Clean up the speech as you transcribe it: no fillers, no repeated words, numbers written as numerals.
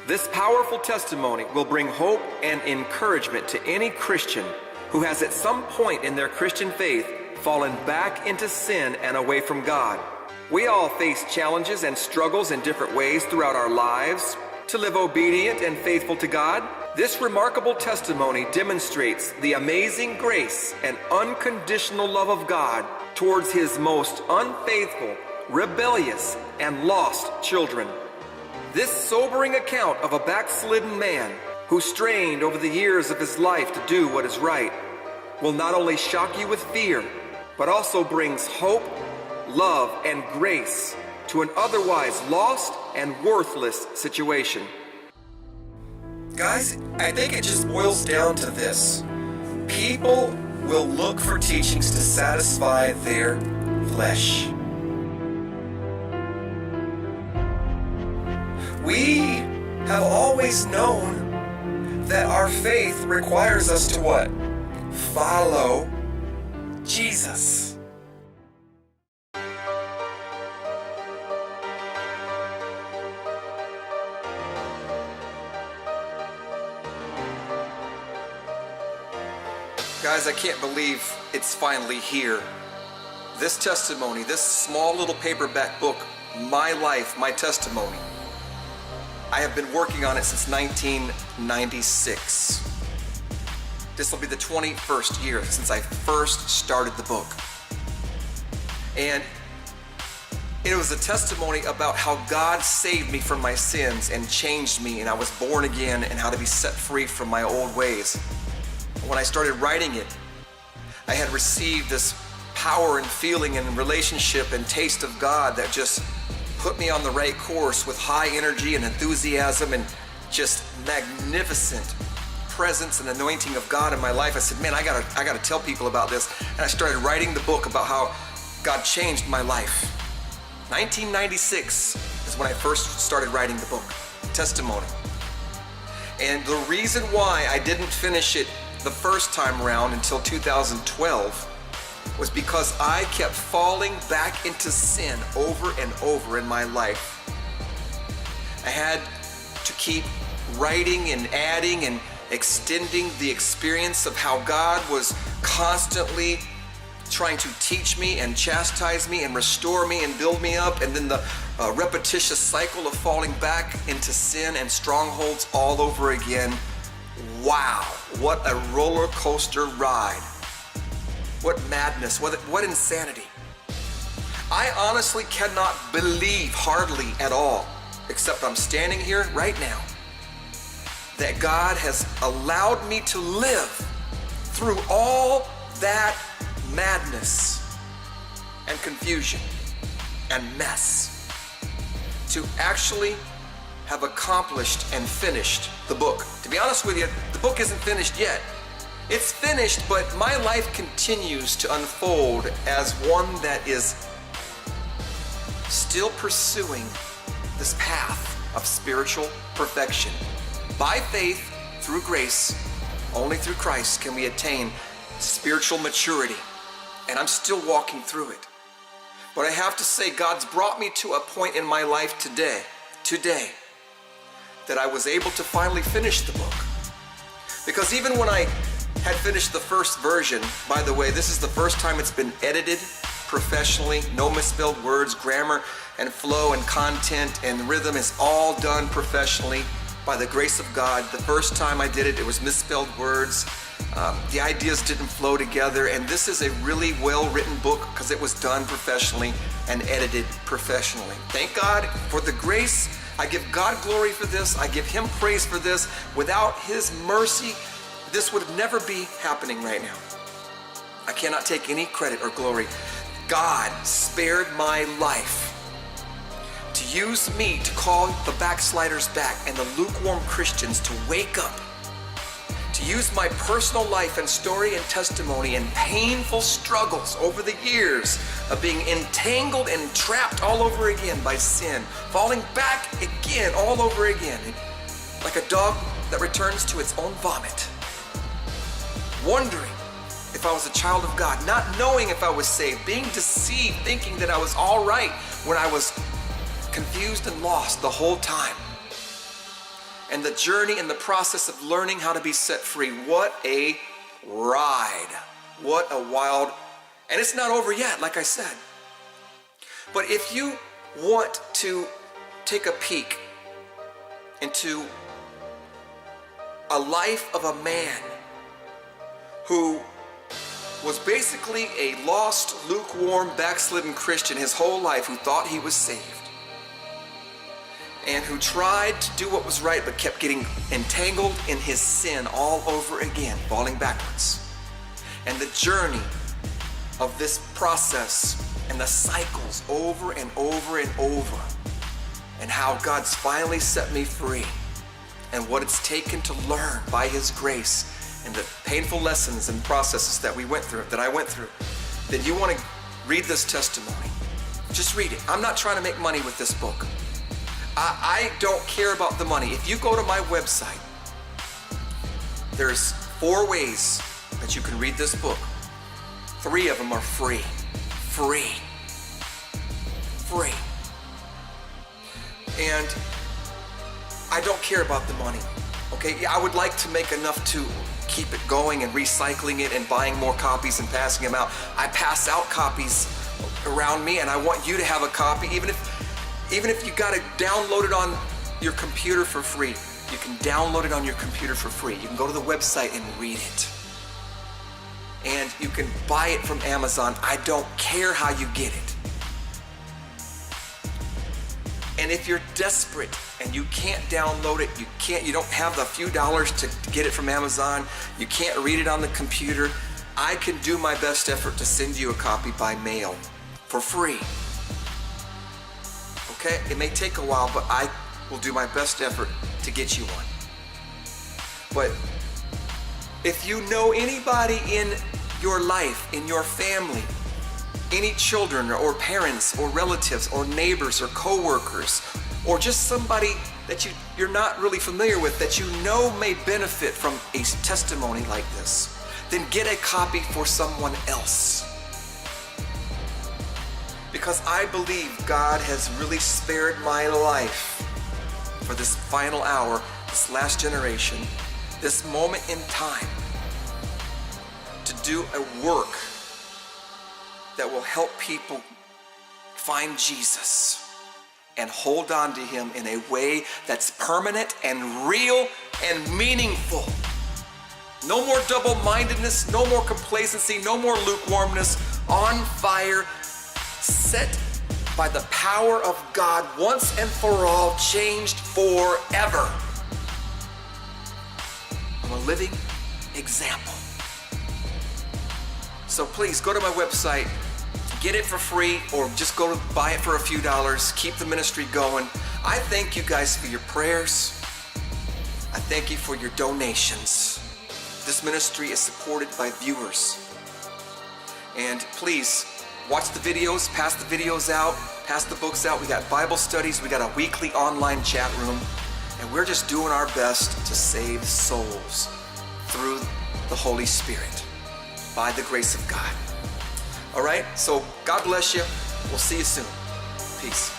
This powerful testimony will bring hope and encouragement to any Christian who has at some point in their Christian faith fallen back into sin and away from God. We all face challenges and struggles in different ways throughout our lives. To live obedient and faithful to God, this remarkable testimony demonstrates the amazing grace and unconditional love of God towards His most unfaithful, rebellious, and lost children. This sobering account of a backslidden man who strained over the years of his life to do what is right will not only shock you with fear, but also brings hope, love, and grace to an otherwise lost and worthless situation. Guys, I think it just boils down to this. People will look for teachings to satisfy their flesh. We have always known that our faith requires us to what? Follow Jesus. Guys, I can't believe it's finally here. This testimony, this small little paperback book, My Life, My Testimony, I have been working on it since 1996. This will be the 21st year since I first started the book. And it was a testimony about how God saved me from my sins and changed me, and I was born again, and how to be set free from my old ways. When I started writing it, I had received this power and feeling and relationship and taste of God that just put me on the right course with high energy and enthusiasm and just magnificent presence and anointing of God in my life. I said, man, I gotta tell people about this. And I started writing the book about how God changed my life. 1996 is when I first started writing the book, Testimony. And the reason why I didn't finish it the first time around until 2012 was because I kept falling back into sin over and over in my life. I had to keep writing and adding and extending the experience of how God was constantly trying to teach me and chastise me and restore me and build me up, and then the repetitious cycle of falling back into sin and strongholds all over again. Wow, what a roller coaster ride. What madness, what insanity. I honestly cannot believe hardly at all, except I'm standing here right now, that God has allowed me to live through all that madness and confusion and mess to actually have accomplished and finished the book. To be honest with you, the book isn't finished yet. It's finished, but my life continues to unfold as one that is still pursuing this path of spiritual perfection. By faith, through grace, only through Christ can we attain spiritual maturity. And I'm still walking through it. But I have to say, God's brought me to a point in my life today, that I was able to finally finish the book. Because even when I had finished the first version, by the way, this is the first time it's been edited professionally, no misspelled words, grammar and flow and content and rhythm is all done professionally by the grace of God. The first time I did it, it was misspelled words. The ideas didn't flow together, and this is a really well-written book because it was done professionally and edited professionally. Thank God for the grace. I give God glory for this. I give Him praise for this. Without His mercy, this would never be happening right now. I cannot take any credit or glory. God spared my life to use me to call the backsliders back and the lukewarm Christians to wake up, to use my personal life and story and testimony and painful struggles over the years of being entangled and trapped all over again by sin, falling back again all over again, like a dog that returns to its own vomit, wondering if I was a child of God, not knowing if I was saved, being deceived, thinking that I was all right when I was confused and lost the whole time. and the journey and the process of learning how to be set free. What a ride. What a wild, and it's not over yet, like I said. But if you want to take a peek into a life of a man who was basically a lost, lukewarm, backslidden Christian his whole life, who thought he was saved, and who tried to do what was right but kept getting entangled in his sin all over again, falling backwards. And the journey of this process and the cycles over and over and over, and how God's finally set me free, and what it's taken to learn by His grace, and the painful lessons and processes that I went through, then you want to read this testimony. Just read it. I'm not trying to make money with this book. I don't care about the money. If you go to my website, there's 4 ways that you can read this book. 3 of them are free. Free. And I don't care about the money. Okay, I would like to make enough to keep it going and recycling it and buying more copies and passing them out. I pass out copies around me, and I want you to have a copy, even if you got to download it on your computer for free. You can download it on your computer for free. You can go to the website and read it. And you can buy it from Amazon. I don't care how you get it. And if you're desperate and you can't download it, you don't have the few dollars to get it from Amazon, you can't read it on the computer, I can do my best effort to send you a copy by mail for free. Okay? It may take a while, but I will do my best effort to get you one. But if you know anybody in your life, in your family, any children or parents or relatives or neighbors or co-workers, or just somebody that you're not really familiar with that you know may benefit from a testimony like this, then get a copy for someone else. Because I believe God has really spared my life for this final hour, this last generation, this moment in time, to do a work that will help people find Jesus and hold on to Him in a way that's permanent and real and meaningful. No more double-mindedness, no more complacency, no more lukewarmness. On fire, set by the power of God, once and for all, changed forever. I'm a living example. So please go to my website, get it for free, or just go to buy it for a few dollars. Keep the ministry going. I thank you guys for your prayers. I thank you for your donations. This ministry is supported by viewers. And please watch the videos, pass the videos out, pass the books out. We got Bible studies, we got a weekly online chat room, and we're just doing our best to save souls through the Holy Spirit, by the grace of God. All right, so God bless you. We'll see you soon. Peace.